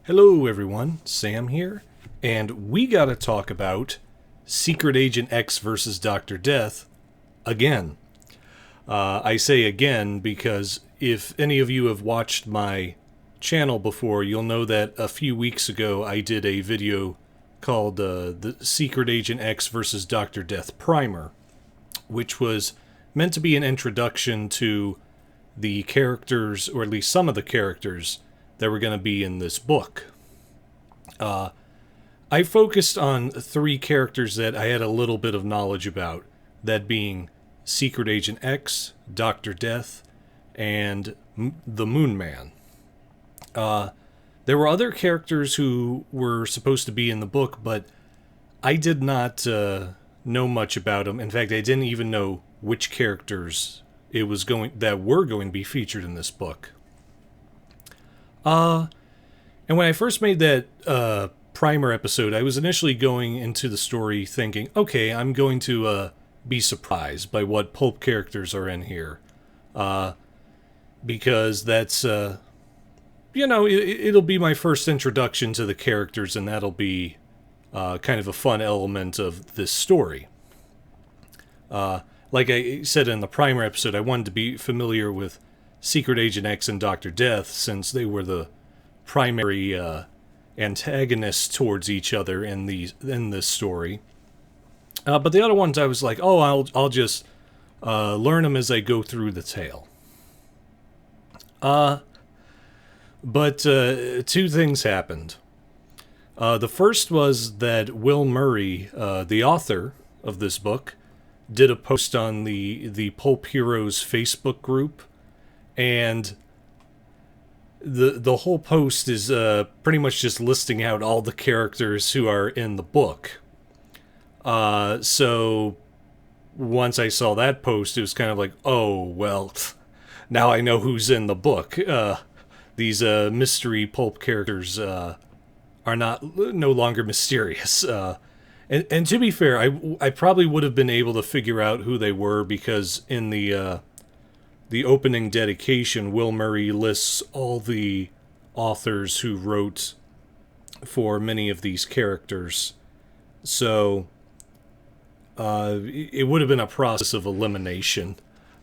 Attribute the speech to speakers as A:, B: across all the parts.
A: Hello everyone, Sam here, and we gotta talk about Secret Agent X versus Dr. Death again. I say again because if any of you have watched my channel before, you'll know that a few weeks ago I did a video called the Secret Agent X versus Dr. Death Primer, which was meant to be an introduction to the characters, or at least some of the characters, that were going to be in this book. I focused on three characters that I had a little bit of knowledge about, that being Secret Agent X, Dr. Death, and the Moon Man. There were other characters who were supposed to be in the book, but I did not know much about them. In fact, I didn't even know which characters that were going to be featured in this book. And when I first made that primer episode, I was initially going into the story thinking, okay, I'm going to be surprised by what pulp characters are in here. Because that's, it'll be my first introduction to the characters, and that'll be kind of a fun element of this story. Like I said in the primer episode, I wanted to be familiar with Secret Agent X and Dr. Death, since they were the primary antagonists towards each other in this story. But the other ones, I was like, oh, I'll just learn them as I go through the tale. But two things happened. The first was that Will Murray, the author of this book, did a post on the Pulp Heroes Facebook group, and the whole post is pretty much just listing out all the characters who are in the book. So once I saw that post, it was kind of like, oh, well, now I know who's in the book. These mystery pulp characters are no longer mysterious. And to be fair, I probably would have been able to figure out who they were, because in the opening dedication, Will Murray lists all the authors who wrote for many of these characters. So it would have been a process of elimination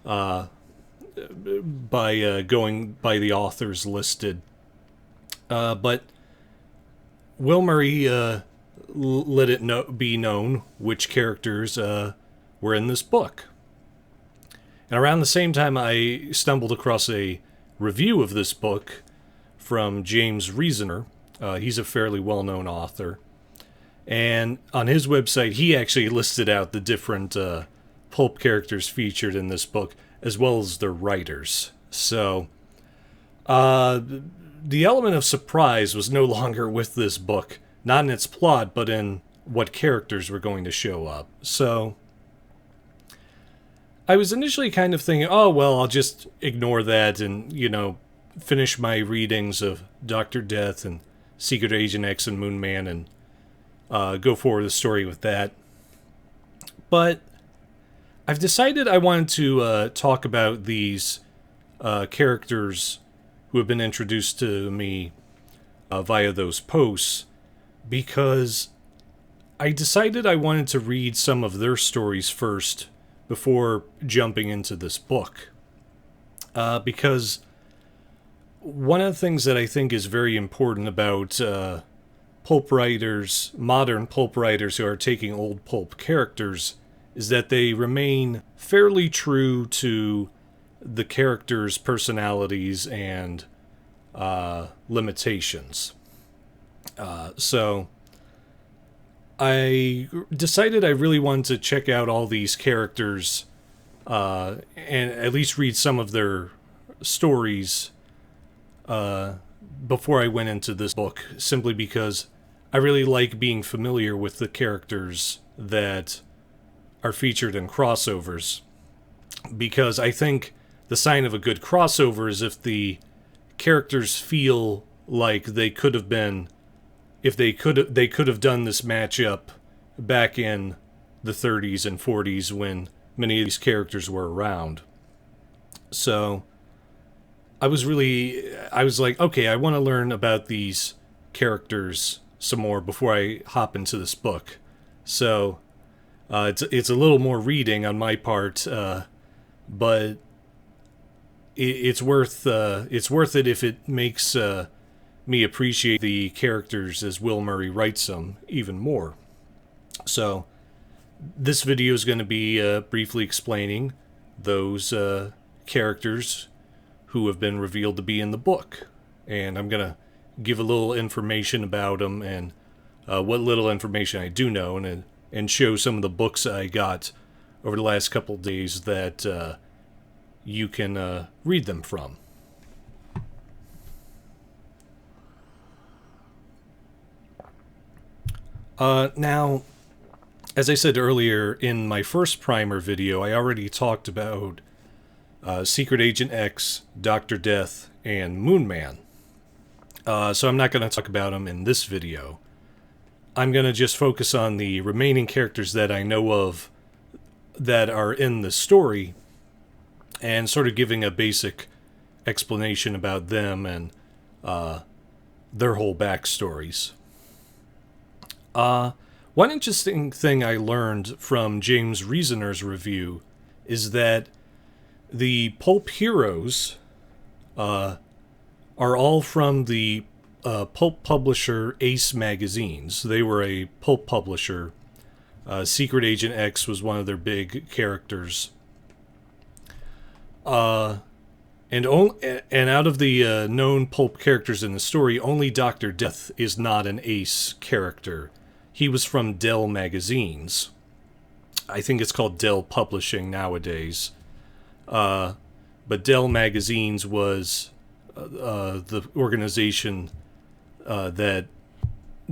A: by going by the authors listed. But Will Murray let it be known which characters were in this book. And around the same time, I stumbled across a review of this book from James Reasoner. He's a fairly well-known author. And on his website, he actually listed out the different pulp characters featured in this book, as well as their writers. So, the element of surprise was no longer with this book. Not in its plot, but in what characters were going to show up. So I was initially kind of thinking, oh, well, I'll just ignore that and, finish my readings of Dr. Death and Secret Agent X and Moon Man and go forward the story with that. But I've decided I wanted to talk about these characters who have been introduced to me via those posts, because I decided I wanted to read some of their stories first before jumping into this book. Because one of the things that I think is very important about pulp writers, modern pulp writers who are taking old pulp characters, is that they remain fairly true to the characters' personalities and limitations. So I decided I really wanted to check out all these characters and at least read some of their stories before I went into this book, simply because I really like being familiar with the characters that are featured in crossovers, because I think the sign of a good crossover is if the characters feel like they could have been, if they could have done this matchup back in the 30s and 40s when many of these characters were around. So I was like, okay, I want to learn about these characters some more before I hop into this book. So it's a little more reading on my part, but it's worth it if it makes me appreciate the characters as Will Murray writes them even more. So this video is going to be briefly explaining those characters who have been revealed to be in the book, and I'm going to give a little information about them and what little information I do know, and show some of the books I got over the last couple days that you can read them from. Now, as I said earlier in my first primer video, I already talked about Secret Agent X, Dr. Death, and Moon Man. So I'm not going to talk about them in this video. I'm going to just focus on the remaining characters that I know of that are in the story, and sort of giving a basic explanation about them and their whole backstories. One interesting thing I learned from James Reasoner's review is that the pulp heroes are all from the pulp publisher Ace Magazines. They were a pulp publisher. Secret Agent X was one of their big characters. And out of the known pulp characters in the story, only Dr. Death is not an Ace character. He was from Dell Magazines. I think it's called Dell Publishing nowadays. But Dell Magazines was the organization that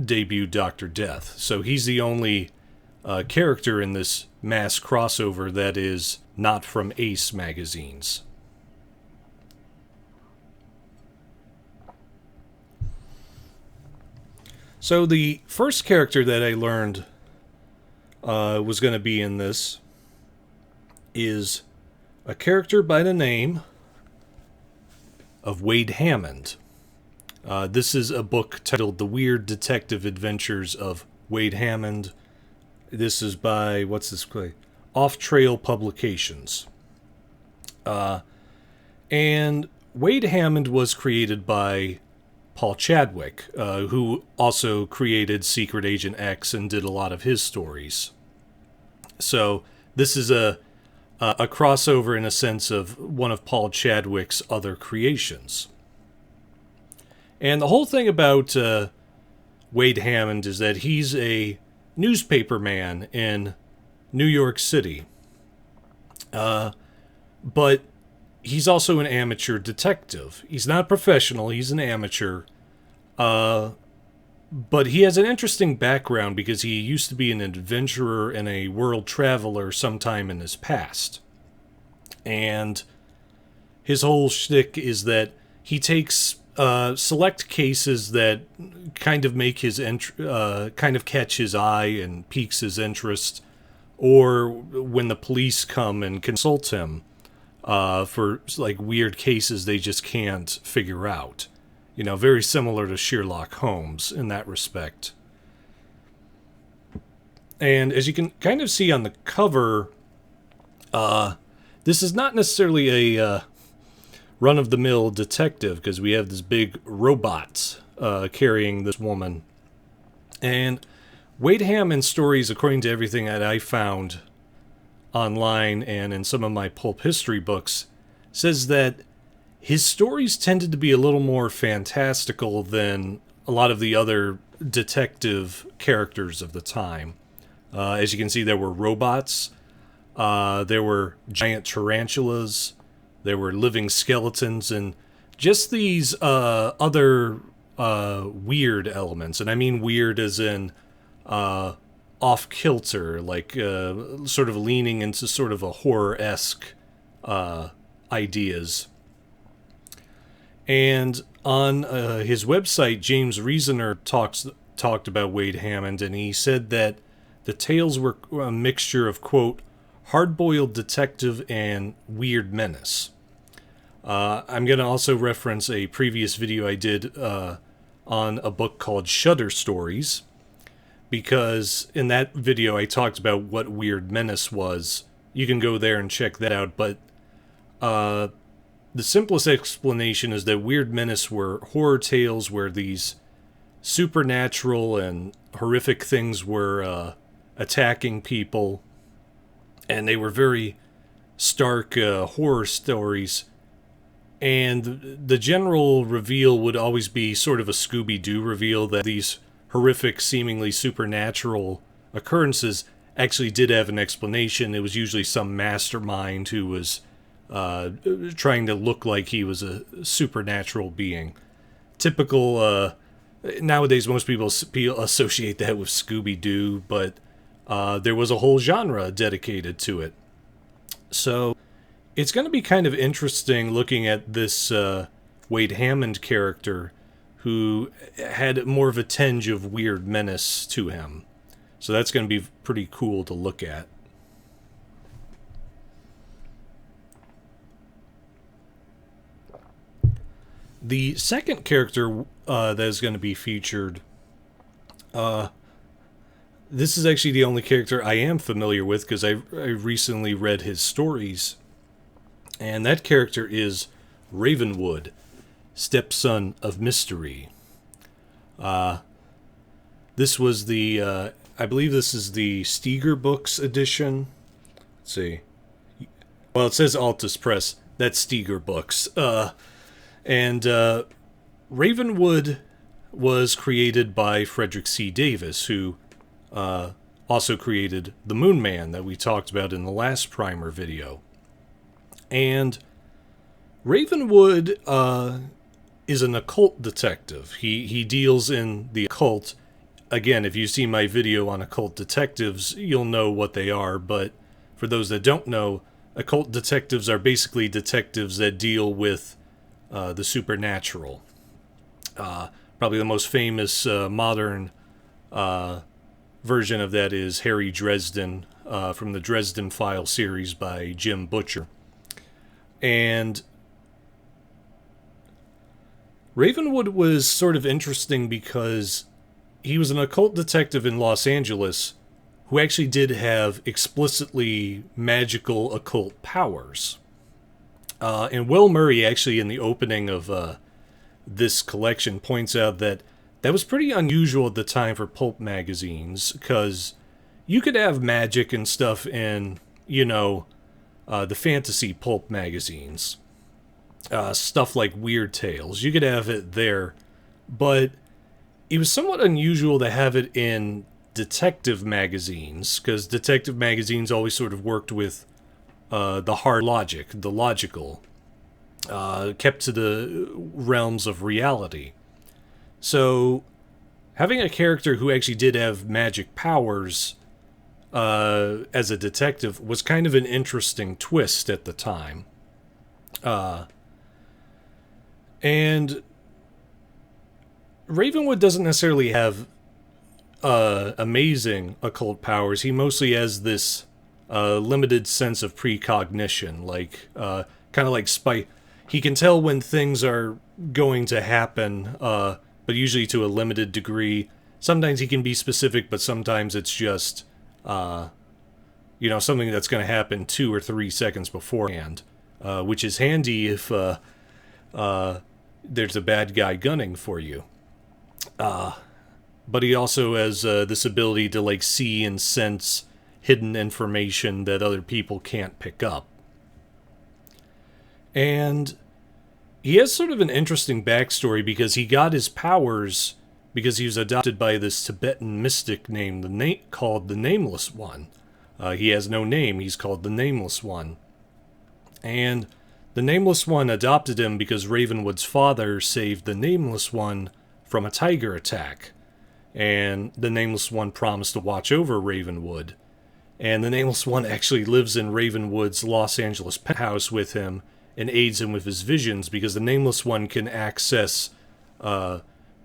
A: debuted Dr. Death. So he's the only character in this mass crossover that is not from Ace Magazines. So the first character that I learned was going to be in this is a character by the name of Wade Hammond. This is a book titled The Weird Detective Adventures of Wade Hammond. This is by, what's this play? Off Trail Publications. And Wade Hammond was created by Paul Chadwick, who also created Secret Agent X and did a lot of his stories. So this is a crossover in a sense of one of Paul Chadwick's other creations. And the whole thing about Wade Hammond is that he's a newspaper man in New York City. But he's also an amateur detective. He's not professional, he's an amateur. But he has an interesting background because he used to be an adventurer and a world traveler sometime in his past. And his whole shtick is that he takes select cases that kind of make his kind of catch his eye and piques his interest, or when the police come and consult him for like weird cases they just can't figure out. You know, very similar to Sherlock Holmes in that respect. And as you can kind of see on the cover, this is not necessarily a run-of-the-mill detective, because we have this big robot carrying this woman. And Wade Hammond's stories, according to everything that I found online and in some of my pulp history books, says that his stories tended to be a little more fantastical than a lot of the other detective characters of the time. As you can see, there were robots, there were giant tarantulas, there were living skeletons, and just these other weird elements. And I mean weird as in off-kilter, like sort of leaning into sort of a horror-esque ideas. And on his website, James Reasoner talked about Wade Hammond, and he said that the tales were a mixture of, quote, hard-boiled detective and weird menace. I'm going to also reference a previous video I did on a book called Shudder Stories, because in that video I talked about what Weird Menace was. You can go there and check that out, but the simplest explanation is that Weird Menace were horror tales where these supernatural and horrific things were attacking people, and they were very stark horror stories. And the general reveal would always be sort of a Scooby-Doo reveal, that these horrific, seemingly supernatural occurrences actually did have an explanation. It was usually some mastermind who was trying to look like he was a supernatural being. Typical, nowadays most people associate that with Scooby-Doo, but there was a whole genre dedicated to it. So it's going to be kind of interesting looking at this Wade Hammond character who had more of a tinge of Weird Menace to him. So that's going to be pretty cool to look at. The second character that is going to be featured, this is actually the only character I am familiar with because I recently read his stories. And that character is Ravenwood, Stepson of Mystery. This was the, I believe this is the Steger Books edition. Let's see. Well, it says Altus Press. That's Steger Books. And Ravenwood was created by Frederick C. Davis, who also created the Moon Man that we talked about in the last Primer video. And Ravenwood is an occult detective. He deals in the occult. Again, if you see my video on occult detectives, you'll know what they are. But for those that don't know, occult detectives are basically detectives that deal with the supernatural. Probably the most famous modern version of that is Harry Dresden from the Dresden File series by Jim Butcher. And Ravenwood was sort of interesting because he was an occult detective in Los Angeles who actually did have explicitly magical occult powers. And Will Murray, actually, in the opening of this collection, points out that that was pretty unusual at the time for pulp magazines, because you could have magic and stuff in, you know, the fantasy pulp magazines. Stuff like Weird Tales. You could have it there, but it was somewhat unusual to have it in detective magazines, because detective magazines always sort of worked with the hard logic, the logical, kept to the realms of reality. So, having a character who actually did have magic powers as a detective was kind of an interesting twist at the time. And Ravenwood doesn't necessarily have amazing occult powers. He mostly has this limited sense of precognition, like kind of like spy. He can tell when things are going to happen, but usually to a limited degree. Sometimes he can be specific, but sometimes it's just, you know, something that's going to happen 2 or 3 seconds beforehand, which is handy if there's a bad guy gunning for you. But he also has this ability to like see and sense hidden information that other people can't pick up. And he has sort of an interesting backstory because he got his powers because he was adopted by this Tibetan mystic called the Nameless One. He has no name, he's called the Nameless One. And the Nameless One adopted him because Ravenwood's father saved the Nameless One from a tiger attack. And the Nameless One promised to watch over Ravenwood. And the Nameless One actually lives in Ravenwood's Los Angeles penthouse with him and aids him with his visions, because the Nameless One can access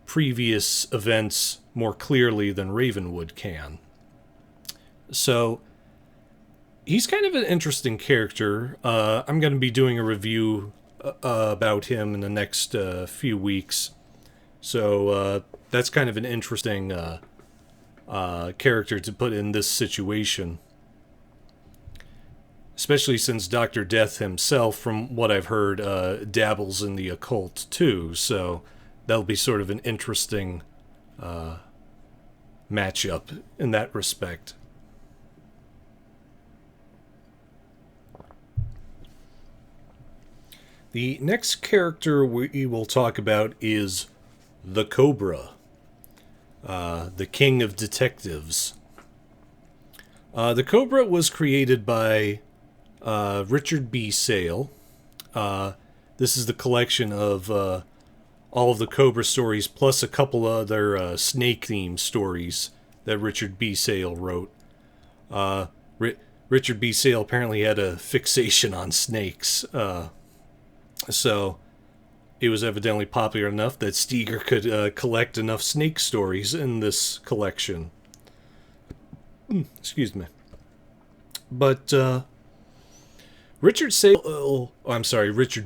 A: previous events more clearly than Ravenwood can. So, he's kind of an interesting character. I'm going to be doing a review about him in the next few weeks. So that's kind of an interesting character to put in this situation. Especially since Dr. Death himself, from what I've heard, dabbles in the occult too. So that'll be sort of an interesting matchup in that respect. The next character we will talk about is the Cobra, the king of detectives. The Cobra was created by Richard B. Sale. This is the collection of all of the Cobra stories, plus a couple other snake-themed stories that Richard B. Sale wrote. Richard B. Sale apparently had a fixation on snakes, so it was evidently popular enough that Steger could collect enough snake stories in this collection. Excuse me. But Richard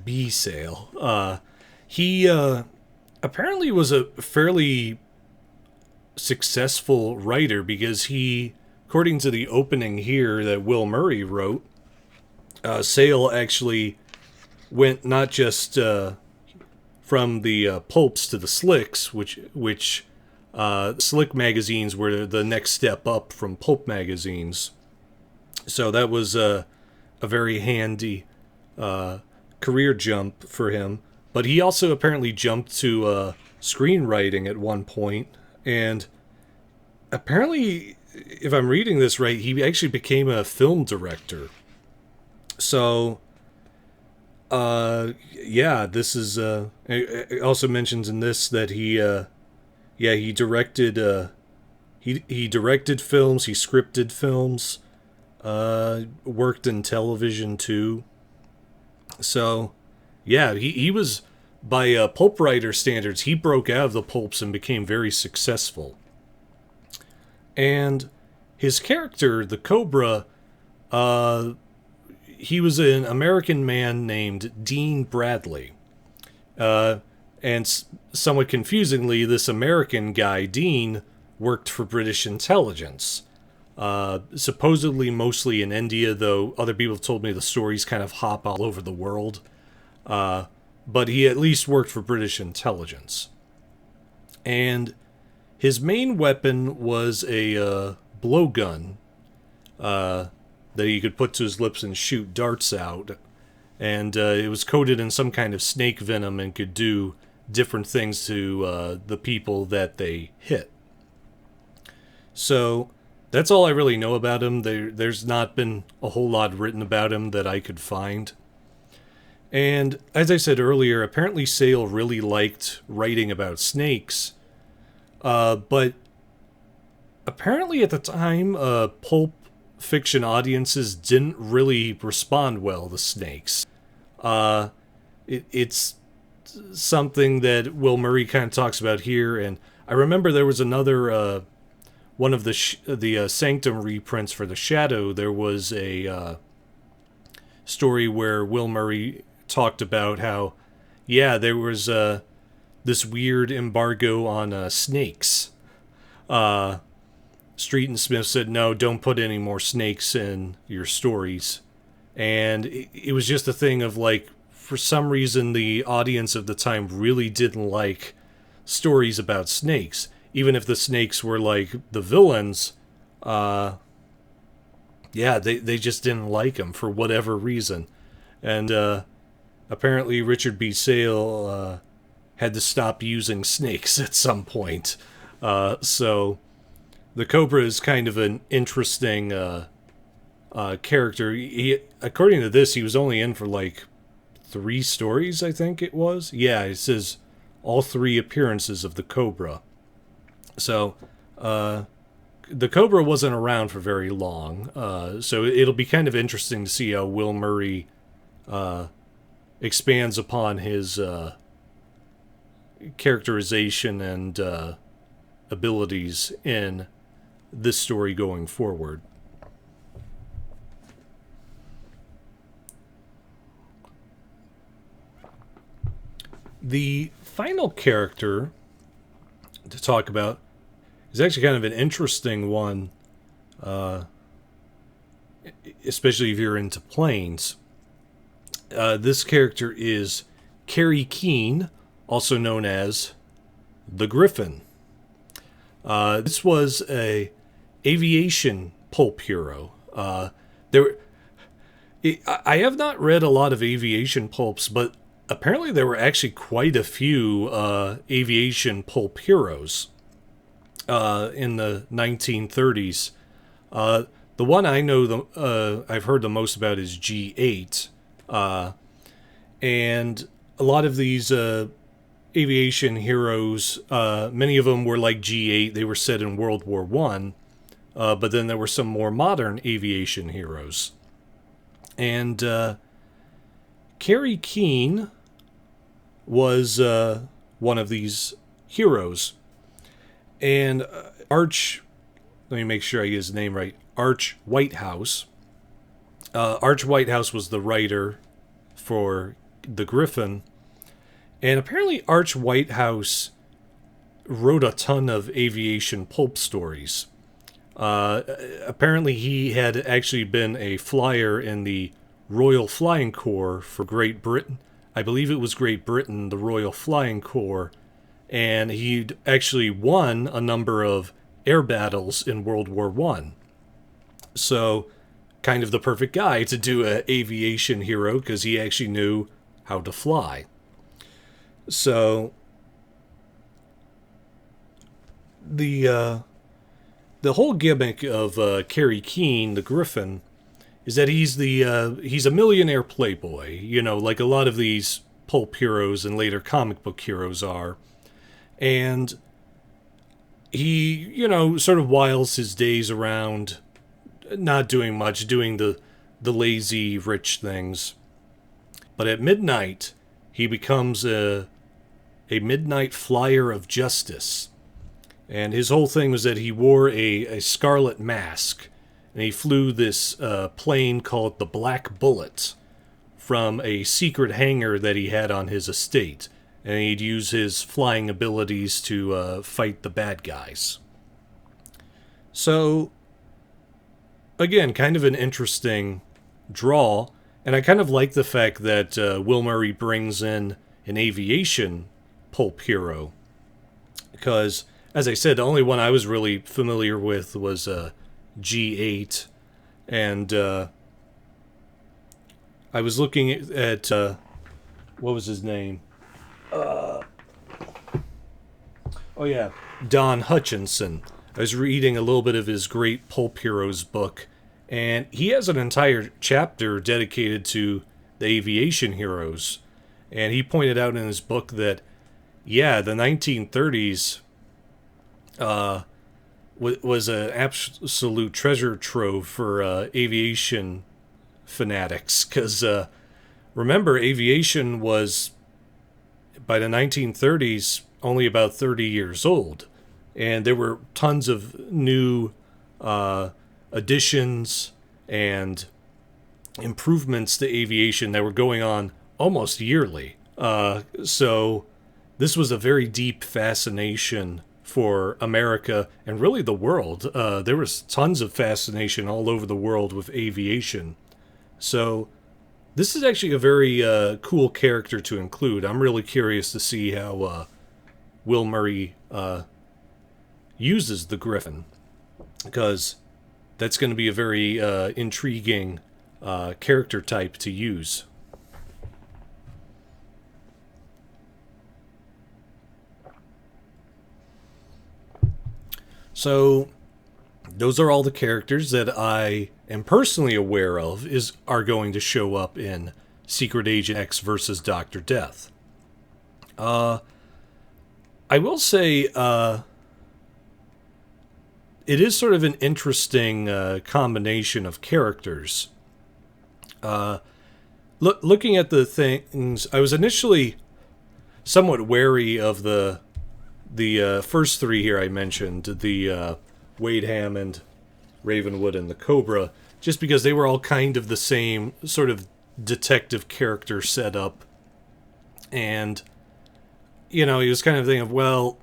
A: B. Sale. He apparently was a fairly successful writer because he, according to the opening here that Will Murray wrote, Sale actually went not just from the pulps to the slicks, which slick magazines were the next step up from pulp magazines. So that was a very handy career jump for him. But he also apparently jumped to screenwriting at one point, and apparently, if I'm reading this right, he actually became a film director. So this is. It also mentions in this that he directed. He directed films. He scripted films. Worked in television too. So, yeah, he was, by pulp writer standards, he broke out of the pulps and became very successful. And his character, the Cobra, he was an American man named Dean Bradley. And somewhat confusingly, this American guy, Dean, worked for British intelligence. Supposedly mostly in India, though other people have told me the stories kind of hop all over the world. But he at least worked for British intelligence. And his main weapon was a blowgun that he could put to his lips and shoot darts out. And it was coated in some kind of snake venom and could do different things to the people that they hit. So that's all I really know about him. There's not been a whole lot written about him that I could find. And as I said earlier, apparently Sale really liked writing about snakes. But apparently at the time, pulp fiction audiences didn't really respond well to snakes. It's something that Will Murray kind of talks about here. And I remember there was another... one of the Sanctum reprints for The Shadow, there was a story where Will Murray talked about how, there was this weird embargo on snakes. Street and Smith said, no, don't put any more snakes in your stories. And it was just a thing of, like, for some reason the audience of the time really didn't like stories about snakes. Even if the snakes were like the villains, they just didn't like them for whatever reason. And apparently Richard B. Sale had to stop using snakes at some point. So the Cobra is kind of an interesting character. According to this, he was only in for like 3 stories, I think it was. Yeah, it says all 3 appearances of the Cobra. So, the Cobra wasn't around for very long, so it'll be kind of interesting to see how Will Murray expands upon his characterization and abilities in this story going forward. The final character to talk about is actually kind of an interesting one, especially if you're into planes. This character is Kerry, also known as the Gryphon. This was a aviation pulp hero. I have not read a lot of aviation pulps, but apparently there were actually quite a few aviation pulp heroes in the 1930s. The one I know I've heard the most about is G8, and a lot of these aviation heroes, many of them were like G8. They were set in World War I, but then there were some more modern aviation heroes. And Kerry was one of these heroes. And let me make sure I get his name right, Whitehouse. Whitehouse was the writer for the Gryphon. And apparently Whitehouse wrote a ton of aviation pulp stories. Apparently he had actually been a flyer in the Royal Flying Corps for Great Britain. I believe it was Great Britain, the Royal Flying Corps. And he'd actually won a number of air battles in World War I. So, kind of the perfect guy to do an aviation hero, because he actually knew how to fly. So, the whole gimmick of Kerry, the Gryphon, is that he's a millionaire playboy, like a lot of these pulp heroes and later comic book heroes are. And he, sort of whiles his days around not doing much, doing the lazy rich things. But at midnight, he becomes a midnight flyer of justice. And his whole thing was that he wore a scarlet mask, and he flew this plane called the Black Bullet from a secret hangar that he had on his estate. And he'd use his flying abilities to fight the bad guys. So, again, kind of an interesting draw. And I kind of like the fact that Will Murray brings in an aviation pulp hero. Because, as I said, the only one I was really familiar with was G8. And I was looking at what was his name? Don Hutchinson. I was reading a little bit of his Great Pulp Heroes book, and he has an entire chapter dedicated to the aviation heroes. And he pointed out in his book that, the 1930s was an absolute treasure trove for aviation fanatics. Because, remember, aviation was, by the 1930s, only about 30 years old. And there were tons of new additions and improvements to aviation that were going on almost yearly. So this was a very deep fascination for America and really the world. There was tons of fascination all over the world with aviation. So this is actually a very cool character to include. I'm really curious to see how Will Murray uses the Gryphon, because that's going to be a very intriguing character type to use. So those are all the characters that I am personally aware of are going to show up in Secret Agent X versus Dr. Death. I will say it is sort of an interesting combination of characters. Looking at the things, I was initially somewhat wary of the first three here I mentioned, the Wade Hammond, Ravenwood, and the Cobra, just because they were all kind of the same sort of detective character setup. And, he was kind of thinking of, well,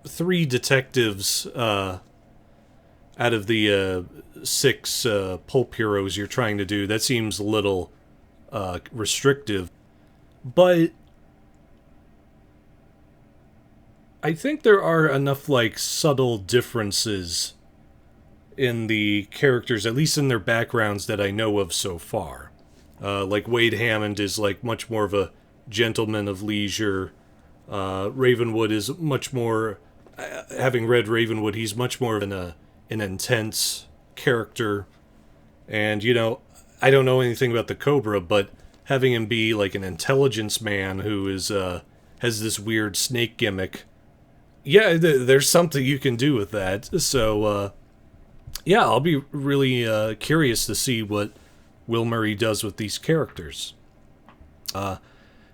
A: 3 detectives out of the 6 pulp heroes you're trying to do. That seems a little restrictive. But I think there are enough, like, subtle differences in the characters, at least in their backgrounds, that I know of so far. Like, Wade Hammond is, like, much more of a gentleman of leisure. Ravenwood is much more, having read Ravenwood, he's much more of an intense character. And, you know, I don't know anything about the Cobra, but having him be, like, an intelligence man who is has this weird snake gimmick, yeah, there's something you can do with that. So, yeah, I'll be really curious to see what Will Murray does with these characters. Of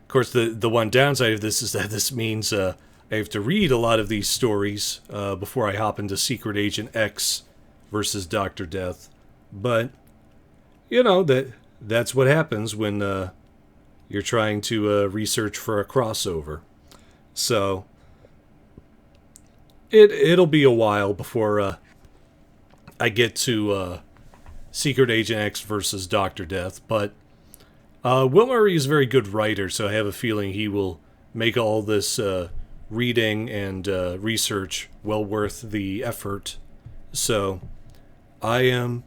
A: course, the one downside of this is that this means I have to read a lot of these stories before I hop into Secret Agent X versus Dr. Death. But, you know, that's what happens when you're trying to research for a crossover. So it'll be a while before I get to Secret Agent X versus Dr. Death, but Will Murray is a very good writer, so I have a feeling he will make all this reading and research well worth the effort. So I am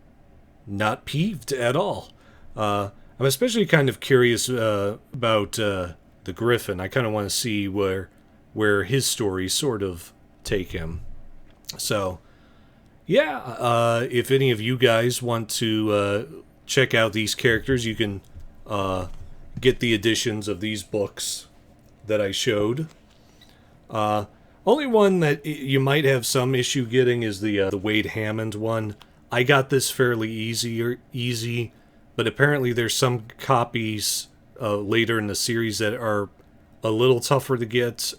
A: not peeved at all. I'm especially kind of curious about the Gryphon. I kind of want to see where his stories sort of take him. So, yeah, if any of you guys want to check out these characters, you can get the editions of these books that I showed. Only one that you might have some issue getting is the Wade Hammond one. I got this fairly easy, but apparently there's some copies later in the series that are a little tougher to get.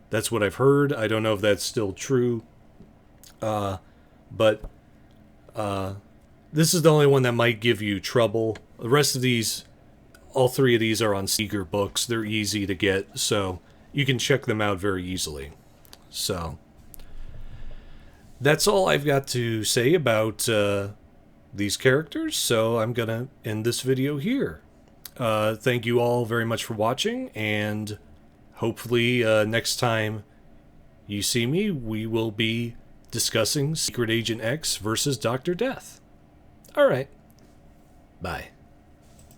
A: That's what I've heard. I don't know if that's still true. But this is the only one that might give you trouble. The rest of these, all 3 of these are on Seeger books. They're easy to get, so you can check them out very easily. So that's all I've got to say about these characters, so I'm going to end this video here. Thank you all very much for watching, and hopefully next time you see me, we will be discussing Secret Agent X versus Dr. Death. Alright. Bye.